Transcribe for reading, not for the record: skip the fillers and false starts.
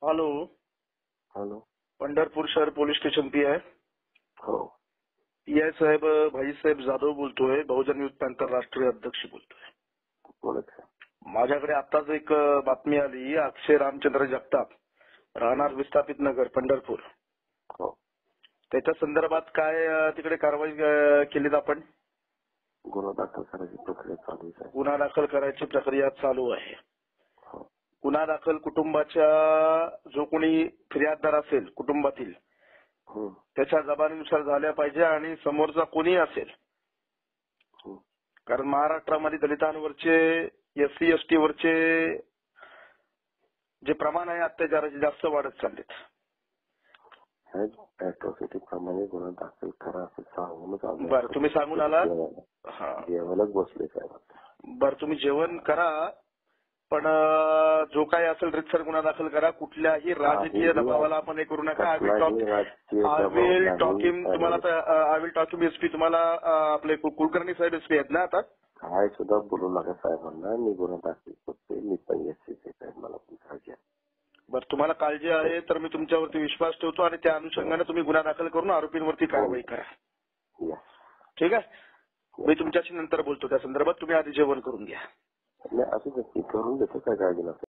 Hello. Hello. Pandharpur शहर police station पी.आय. हो. पी.आय. साहेब भाईसाहेब जाधव बोलतोय. बहुजन युथ पॅंथर राष्ट्रीय अध्यक्ष बोलतोय. बोलत आहे. माझ्याकडे आताच एक बातमी आली. अक्षय रामचंद्र जगताप राहणार विस्थापित नगर पंढरपूर. हो. त्याच्या संदर्भात काय तिकडे कारवाई केलीत आपण? गुन्हा दाखल करायची प्रक्रिया चालू आहे. गुन्हा दाखल करायची प्रक्रिया चालू आहे. हो. गुन्हा दाखल कुटुंबाच्या जो कोणी फिर्याददार असेल कुटुंबातील त्याच्या जबानीनुसार झाल्या पाहिजे आणि समोरचा कोणी असेल. कारण महाराष्ट्रामध्ये दलितांवरचे एससी एसटी वरचे जे प्रमाण आहे अत्याचाराचे जास्त वाढत चाललेत. अॅट्रॉसिटी प्रमाणे गुन्हा दाखल करा असं सांगून बरं तुम्ही सांगून आला. जेवायलाच बसले साहेब. बरं तुम्ही जेवण करा पण जो काही असेल रितसर गुन्हा दाखल करा. कुठल्याही राजकीय दबावाला आपण हे करू नका. आय विल टॉक एसपी तुम्हाला आपले कुलकर्णी साहेब एसपी आहेत ना आता? काय सुद्धा बोलू नका साहेबांना. मी गुन्हा दाखल करते. मी पण एसपी साहेब. मला पण काळजी आहे. बरं तुम्हाला काळजी आहे तर मी तुमच्यावरती विश्वास ठेवतो आणि त्या अनुषंगाने तुम्ही गुन्हा दाखल करून आरोपींवरती कारवाई करा. ठीक आहे. मी तुमच्याशी नंतर बोलतो त्या संदर्भात. तुम्ही आधी जेवण करून घ्या. असं करून देतो काय काळजी नका.